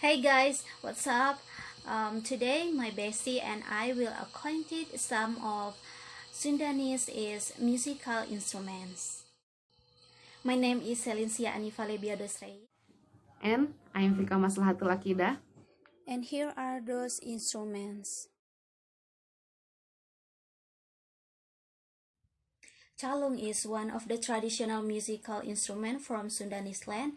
Hey guys, what's up? Today my bestie and I will acquainted some of Sundanese musical instruments. My name is Celincia Aniva. And I am Vika Maslahatul. And here are those instruments. Calung is one of the traditional musical instruments from Sundanese land.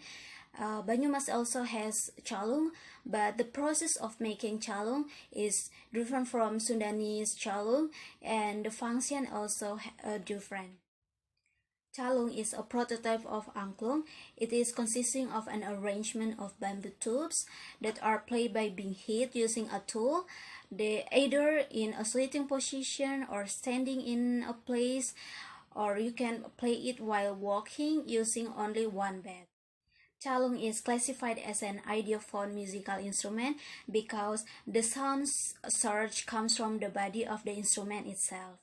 Banyumas also has calung, but the process of making calung is different from Sundanese calung, and the function also different. Calung is a prototype of angklung. It is consisting of an arrangement of bamboo tubes that are played by being hit using a tool. They either in a sitting position or standing in a place, or you can play it while walking using only one bed. Calung is classified as an idiophone musical instrument because the sound surge comes from the body of the instrument itself.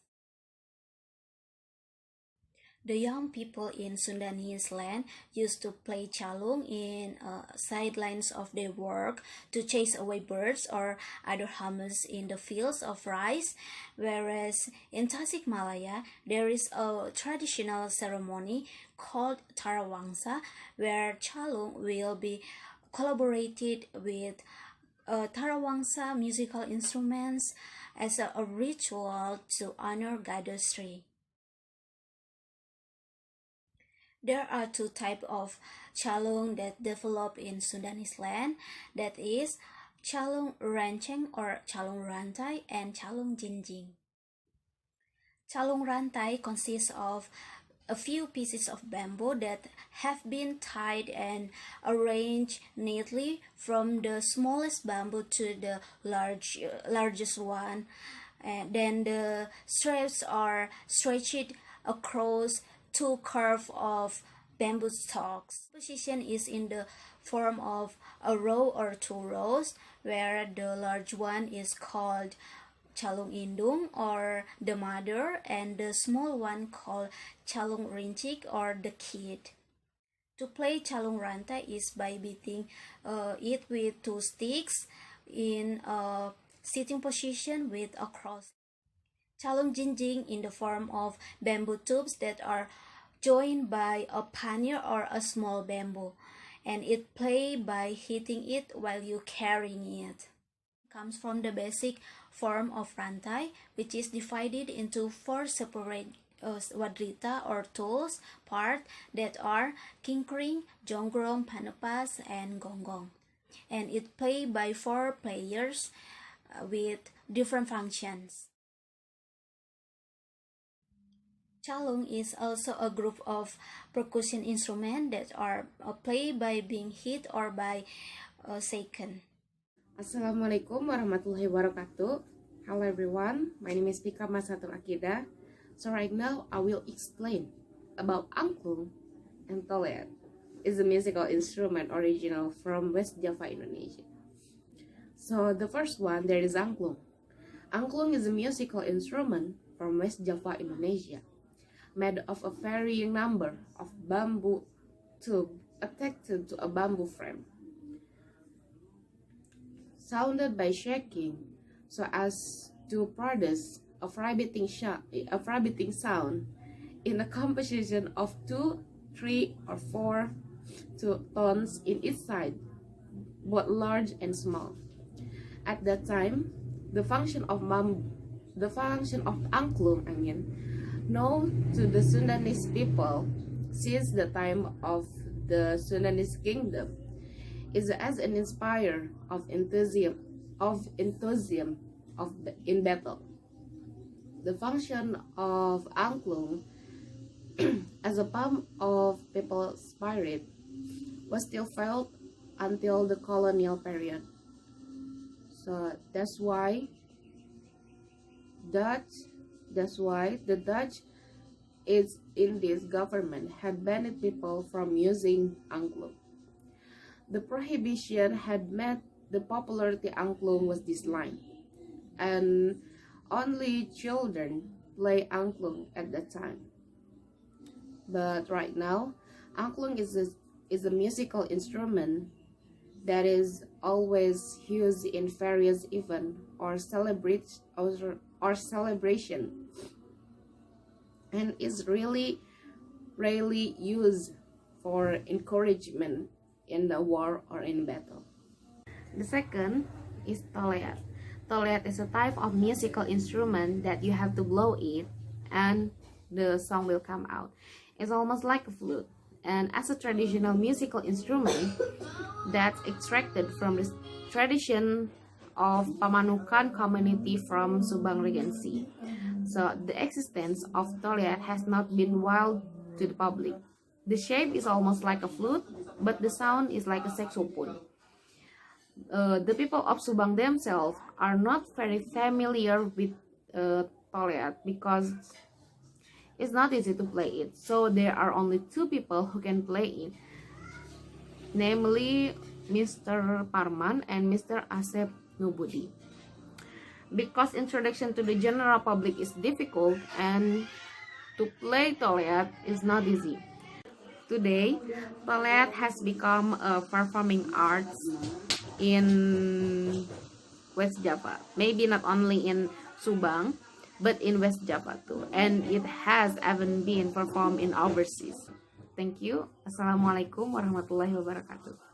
The young people in Sundanese land used to play calung in sidelines of their work to chase away birds or other humans in the fields of rice, whereas in Tasikmalaya there is a traditional ceremony called Tarawangsa where calung will be collaborated with Tarawangsa musical instruments as a ritual to honor goddess tree. There are two types of calung that develop in Sundanese land, that is calung rancang or calung rantai and calung jinjing. Calung rantai consists of a few pieces of bamboo that have been tied and arranged neatly from the smallest bamboo to the largest one, and then the straps are stretched across two curve of bamboo stalks. Position is in the form of a row or two rows, where the large one is called calung indung or the mother, and the small one called calung rincik or the kid. To play calung rantai is by beating it with two sticks in a sitting position with a cross. Calung jinjing in the form of bamboo tubes that are joined by a pannier or a small bamboo, and it play by hitting it while you carrying it. Comes from the basic form of rantai, which is divided into four separate wadrita or tools part that are kingkring, jongrong, panepas, and gonggong, and it play by four players with different functions. Calung is also a group of percussion instruments that are played by being hit or by shaken. Assalamualaikum warahmatullahi wabarakatuh. Hello everyone, my name is Vika Maslahatul. So right now I will explain about angklung and tolet. It's a musical instrument original from West Java, Indonesia. So the first one, there is angklung. Angklung is a musical instrument from West Java, Indonesia, made of a varying number of bamboo tubes attached to a bamboo frame, sounded by shaking so as to produce a vibrating sound in a composition of 2, 3, or 4 tones in each side, both large and small. At that time, the function of angklung, known to the Sundanese people since the time of the Sundanese kingdom, is as an inspirer of enthusiasm in battle. The function of angklung as a pump of people's spirit was still felt until the colonial period. So that's why the Dutch is in this government had banned people from using angklung. The prohibition had made the popularity angklung was declined, and only children play angklung at that time. But right now, angklung is a musical instrument that is always used in various events or celebration, and is really rarely used for encouragement in the war or in battle. The second is toleat. Toleat is a type of musical instrument that you have to blow it and the song will come out. It's almost like a flute, and as a traditional musical instrument that's extracted from the tradition of Pamanukan community from Subang Regency. So the existence of toleat has not been wild to the public. The shape is almost like a flute, but the sound is like a saxophone. The people of Subang themselves are not very familiar with toleat because it's not easy to play it. So there are only two people who can play it, namely Mr. Parman and Mr. Asep Nubudi. Because introduction to the general public is difficult and to play toleat is not easy. Today, toleat has become a performing arts in West Java. Maybe not only in Subang, but in West Java too. And it has even been performed in overseas. Thank you. Assalamualaikum warahmatullahi wabarakatuh.